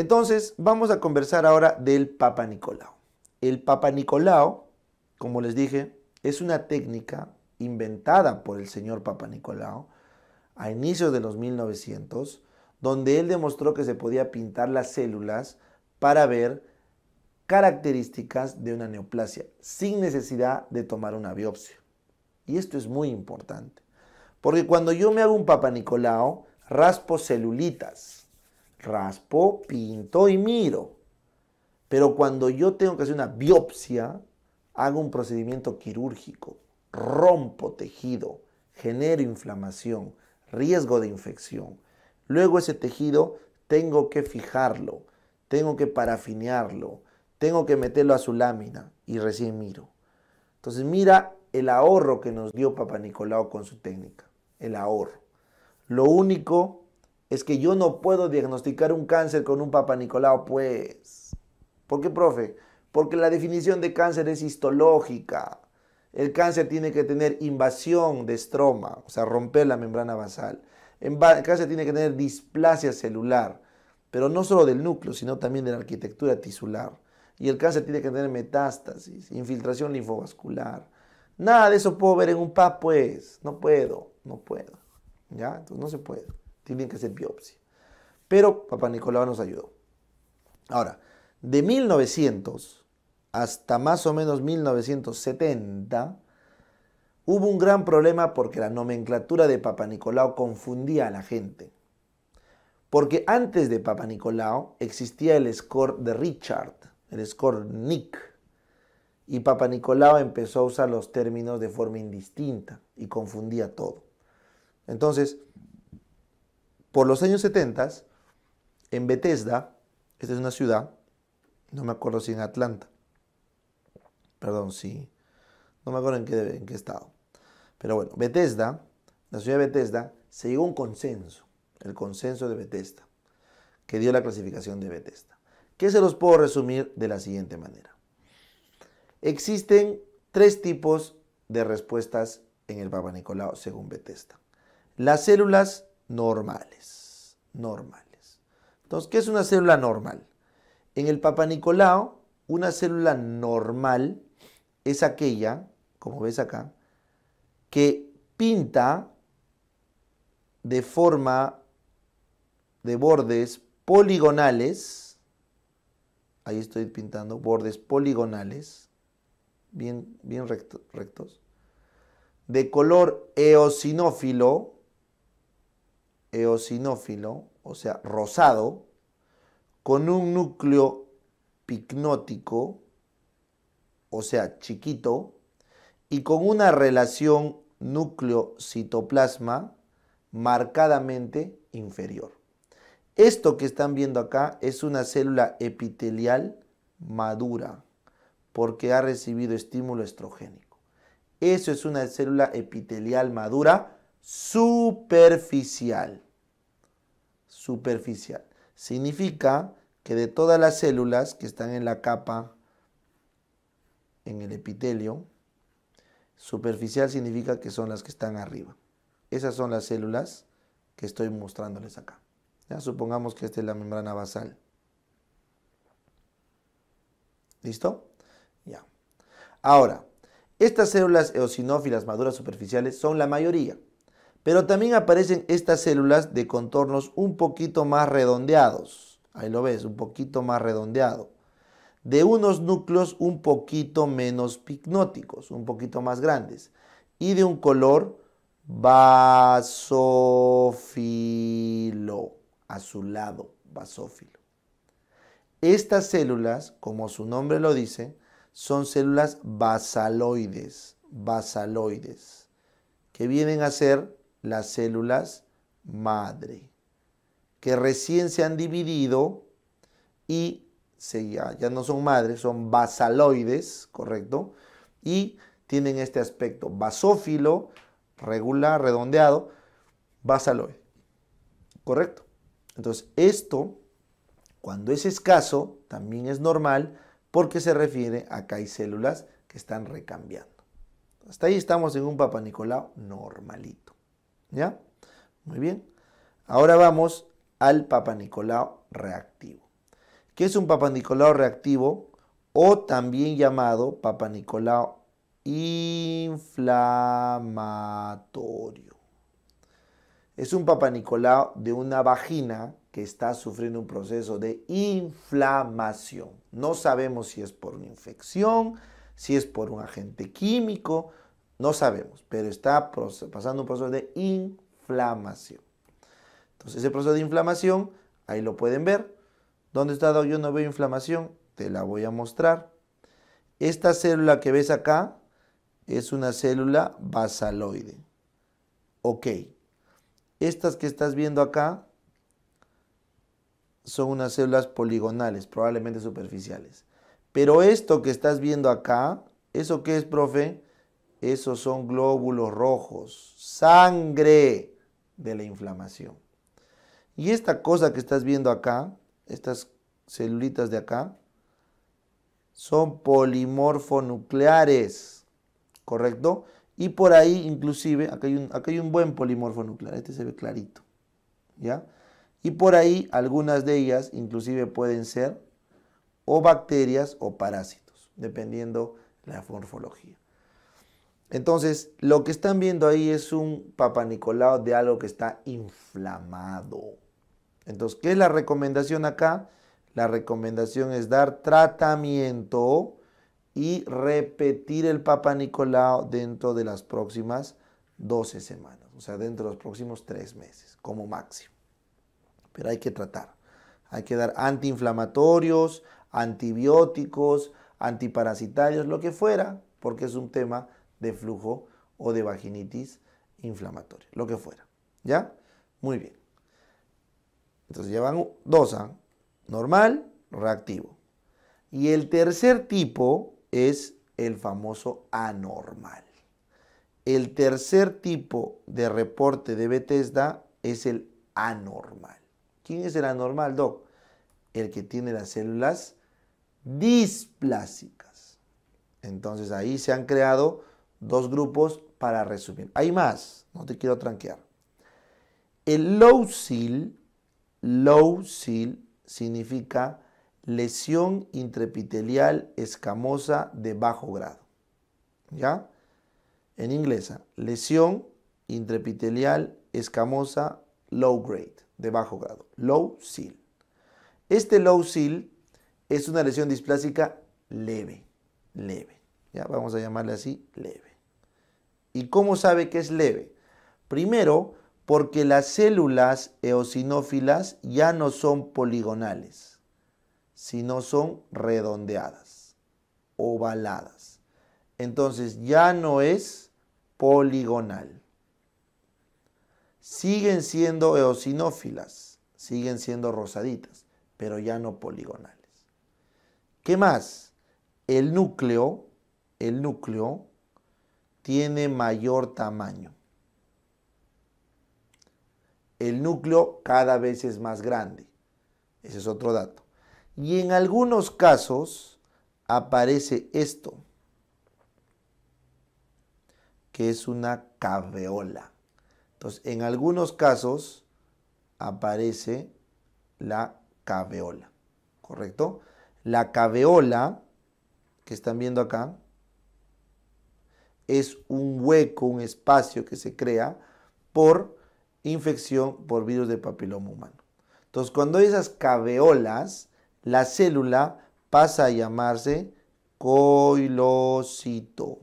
Entonces, vamos a conversar ahora del Papa Nicolau. El Papa Nicolau, como les dije, es una técnica inventada por el señor Papa Nicolau a inicios de los 1900, donde él demostró que se podía pintar las células para ver características de una neoplasia, sin necesidad de tomar una biopsia. Y esto es muy importante, porque cuando yo me hago un Papa Nicolau, raspo celulitas, raspo, pinto y miro. Pero cuando yo tengo que hacer una biopsia, hago un procedimiento quirúrgico, rompo tejido, genero inflamación, riesgo de infección. Luego ese tejido tengo que fijarlo, tengo que parafinearlo, tengo que meterlo a su lámina y recién miro. Entonces mira el ahorro que nos dio Papa Nicolau con su técnica, el ahorro. Lo único es que yo no puedo diagnosticar un cáncer con un Papa Nicolau, pues. ¿Por qué, profe? Porque la definición de cáncer es histológica. El cáncer tiene que tener invasión de estroma, o sea, romper la membrana basal. El cáncer tiene que tener displasia celular, pero no solo del núcleo, sino también de la arquitectura tisular. Y el cáncer tiene que tener metástasis, infiltración linfovascular. Nada de eso puedo ver en un PAP, pues. No puedo. ¿Ya? Entonces no se puede. Tienen que hacer biopsia. Pero Papa Nicolau nos ayudó. Ahora, de 1900 hasta más o menos 1970, hubo un gran problema porque la nomenclatura de Papa Nicolau confundía a la gente. Porque antes de Papa Nicolau existía el score de Richard, el score Nick. Y Papa Nicolau empezó a usar los términos de forma indistinta y confundía todo. Entonces, por los años 70, en Bethesda, esta es una ciudad, no me acuerdo si en Atlanta, perdón, sí, no me acuerdo en qué estado. Pero bueno, Bethesda, la ciudad de Bethesda, se llegó a un consenso, el consenso de Bethesda, que dio la clasificación de Bethesda, que se los puedo resumir de la siguiente manera. Existen tres tipos de respuestas en el Papa Nicolau según Bethesda. Las células normales. Entonces, ¿qué es una célula normal? En el Papa Nicolau, una célula normal es aquella, como ves acá, que pinta de forma de bordes poligonales. Ahí estoy pintando bordes poligonales, bien rectos, de color eosinófilo, o sea, rosado, con un núcleo picnótico, o sea, chiquito, y con una relación núcleo-citoplasma marcadamente inferior. Esto que están viendo acá es una célula epitelial madura, porque ha recibido estímulo estrogénico. Eso es una célula epitelial madura superficial. Significa que de todas las células que están en la capa, en el epitelio, superficial significa que son las que están arriba. Esas son las células que estoy mostrándoles acá. ¿Ya? Supongamos que esta es la membrana basal. ¿Listo? Ya. Ahora, estas células eosinófilas maduras superficiales son la mayoría. Pero también aparecen estas células de contornos un poquito más redondeados. Ahí lo ves, un poquito más redondeado. De unos núcleos un poquito menos picnóticos, un poquito más grandes. Y de un color basófilo, azulado, basófilo. Estas células, como su nombre lo dice, son células basaloides, que vienen a ser las células madre, que recién se han dividido y ya no son madres, son basaloides, ¿correcto? Y tienen este aspecto basófilo, regular, redondeado, basaloide, ¿correcto? Entonces, esto, cuando es escaso, también es normal porque se refiere a que hay células que están recambiando. Hasta ahí estamos en un Papa Nicolau normalito. ¿Ya? Muy bien. Ahora vamos al Papa Nicolau reactivo. que es un Papanicolau reactivo o también llamado Papanicolau inflamatorio. Es un Papanicolau de una vagina que está sufriendo un proceso de inflamación. No sabemos si es por una infección, si es por un agente químico, no sabemos, pero está pasando un proceso de inflamación. Entonces, ese proceso de inflamación, ahí lo pueden ver. ¿Dónde está? Yo no veo inflamación, te la voy a mostrar. Esta célula que ves acá es una célula basaloide. Ok. Estas que estás viendo acá son unas células poligonales, probablemente superficiales. Pero esto que estás viendo acá, ¿eso qué es, profe? Esos son glóbulos rojos, sangre de la inflamación. Y esta cosa que estás viendo acá, estas celulitas de acá, son polimorfonucleares, ¿correcto? Y por ahí inclusive, acá hay un buen polimorfo nuclear, este se ve clarito, ¿ya? Y por ahí algunas de ellas inclusive pueden ser o bacterias o parásitos, dependiendo la morfología. Entonces, lo que están viendo ahí es un Papanicolau de algo que está inflamado. Entonces, ¿qué es la recomendación acá? La recomendación es dar tratamiento y repetir el Papanicolau dentro de las próximas 12 semanas, o sea, dentro de los próximos 3 meses, como máximo. Pero hay que tratar. Hay que dar antiinflamatorios, antibióticos, antiparasitarios, lo que fuera, porque es un tema de flujo o de vaginitis inflamatoria, lo que fuera. ¿Ya? Muy bien. Entonces ya van dos, normal, reactivo. Y el tercer tipo es el famoso anormal. El tercer tipo de reporte de Bethesda es el anormal. ¿Quién es el anormal, Doc? El que tiene las células displásicas. Entonces ahí se han creado dos grupos para resumir. Hay más, no te quiero tranquear. El low SIL significa lesión intraepitelial escamosa de bajo grado. ¿Ya? En inglés, lesión intraepitelial escamosa low grade, de bajo grado. Low SIL. Este low SIL es una lesión displásica leve. ¿Ya? Vamos a llamarle así, leve. ¿Y cómo sabe que es leve? Primero, porque las células eosinófilas ya no son poligonales, sino son redondeadas, ovaladas. Entonces ya no es poligonal. Siguen siendo eosinófilas, siguen siendo rosaditas, pero ya no poligonales. ¿Qué más? El núcleo tiene mayor tamaño. El núcleo cada vez es más grande. Ese es otro dato. Y en algunos casos aparece esto, que es una caveola. Entonces, en algunos casos aparece la caveola, ¿correcto? La caveola, que están viendo acá, es un hueco, un espacio que se crea por infección por virus del papiloma humano. Entonces, cuando hay esas caveolas, la célula pasa a llamarse coilocito.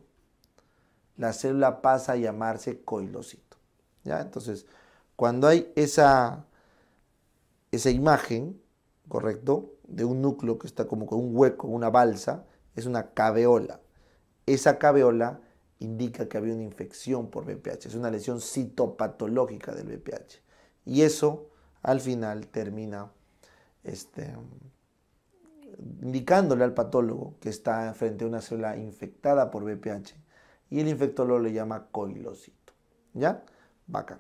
La célula pasa a llamarse coilocito. ¿Ya? Entonces, cuando hay esa imagen, ¿correcto? De un núcleo que está como con un hueco, una balsa, es una caveola. Esa caveola indica que había una infección por VPH, es una lesión citopatológica del VPH. Y eso al final termina indicándole al patólogo que está frente a una célula infectada por VPH y el infectólogo le llama coilocito. ¿Ya? Bacán.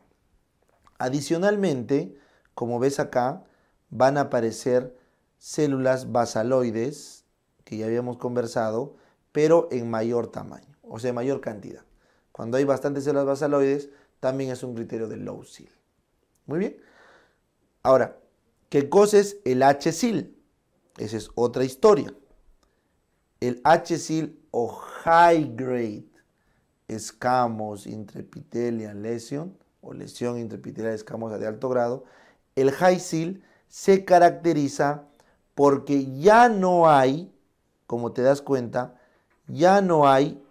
Adicionalmente, como ves acá, van a aparecer células basaloides, que ya habíamos conversado, pero en mayor tamaño, o sea, mayor cantidad. Cuando hay bastantes células basaloides, también es un criterio de low SIL. Muy bien. Ahora, ¿qué cosa es el HSIL? esa es otra historia. El HSIL o High Grade Escamos Intraepithelial Lesion o lesión intraepithelial escamosa de alto grado, el High SIL se caracteriza porque ya no hay, como te das cuenta, ya no hay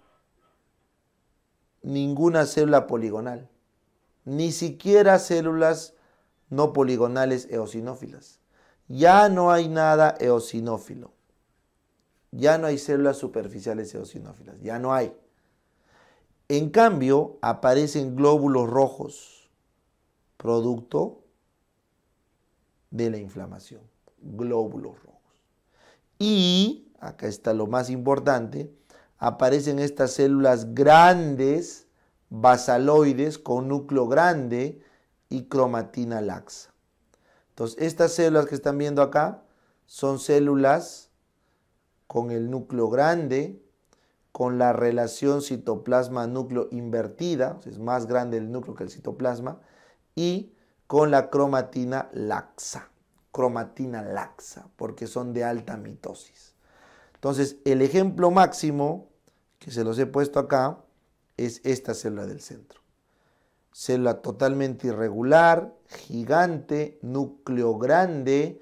ninguna célula poligonal, ni siquiera células no poligonales eosinófilas. Ya no hay nada eosinófilo. Ya no hay células superficiales eosinófilas. Ya no hay. En cambio, aparecen glóbulos rojos, producto de la inflamación. Glóbulos rojos. Y, acá está lo más importante, aparecen estas células grandes, basaloides, con núcleo grande y cromatina laxa. Entonces, estas células que están viendo acá son células con el núcleo grande, con la relación citoplasma-núcleo invertida, o sea, es más grande el núcleo que el citoplasma, y con la cromatina laxa, porque son de alta mitosis. Entonces, el ejemplo máximo, que se los he puesto acá, es esta célula del centro. Célula totalmente irregular, gigante, núcleo grande,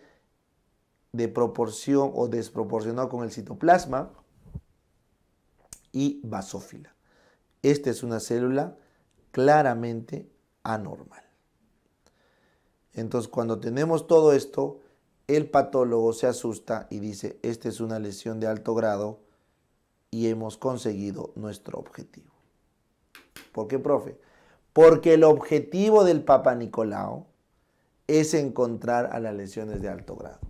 de proporción o desproporcionado con el citoplasma y basófila. Esta es una célula claramente anormal. Entonces, cuando tenemos todo esto, el patólogo se asusta y dice, esta es una lesión de alto grado y hemos conseguido nuestro objetivo. ¿Por qué, profe? Porque el objetivo del Papa Nicolau es encontrar a las lesiones de alto grado.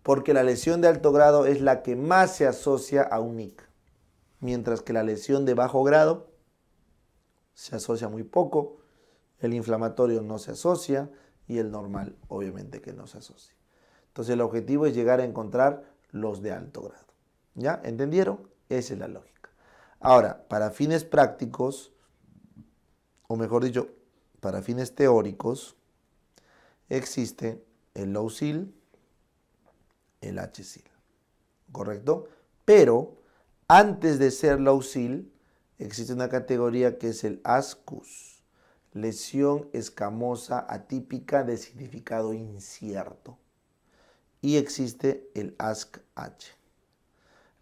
Porque la lesión de alto grado es la que más se asocia a un NIC, mientras que la lesión de bajo grado se asocia muy poco, el inflamatorio no se asocia y el normal obviamente que no se asocia. Entonces el objetivo es llegar a encontrar los de alto grado. ¿Ya? ¿Entendieron? Esa es la lógica. Ahora, para fines prácticos, o mejor dicho, para fines teóricos, existe el low SIL, el HSIL, ¿correcto? Pero antes de ser low SIL, existe una categoría que es el ASCUS, lesión escamosa atípica de significado incierto. Y existe el ASC-H,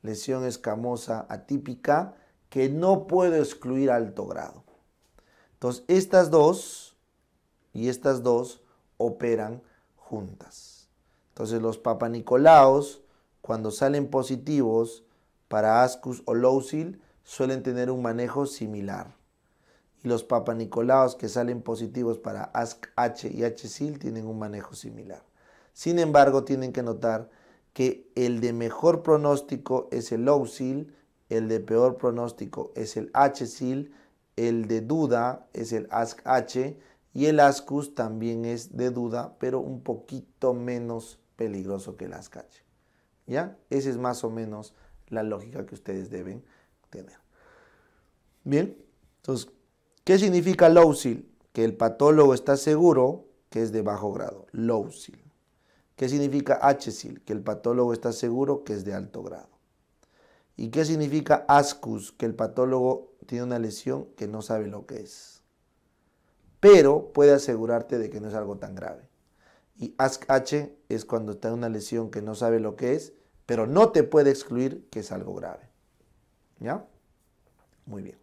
lesión escamosa atípica que no puedo excluir a alto grado. Entonces, estas dos y estas dos operan juntas. Entonces, los papanicolaos, cuando salen positivos para ASCUS o low SIL, suelen tener un manejo similar. Y los papanicolaos que salen positivos para ASC-H y HSIL tienen un manejo similar. Sin embargo, tienen que notar que el de mejor pronóstico es el low SIL, el de peor pronóstico es el HSIL, el de duda es el ASC-H y el ASCUS también es de duda, pero un poquito menos peligroso que el ASC-H. ¿Ya? Esa es más o menos la lógica que ustedes deben tener. Bien, entonces, ¿qué significa low SIL? Que el patólogo está seguro que es de bajo grado, low SIL. ¿Qué significa HSIL? Que el patólogo está seguro que es de alto grado. ¿Y qué significa ASCUS? Que el patólogo tiene una lesión que no sabe lo que es, pero puede asegurarte de que no es algo tan grave. Y ASC-H es cuando está en una lesión que no sabe lo que es, pero no te puede excluir que es algo grave. ¿Ya? Muy bien.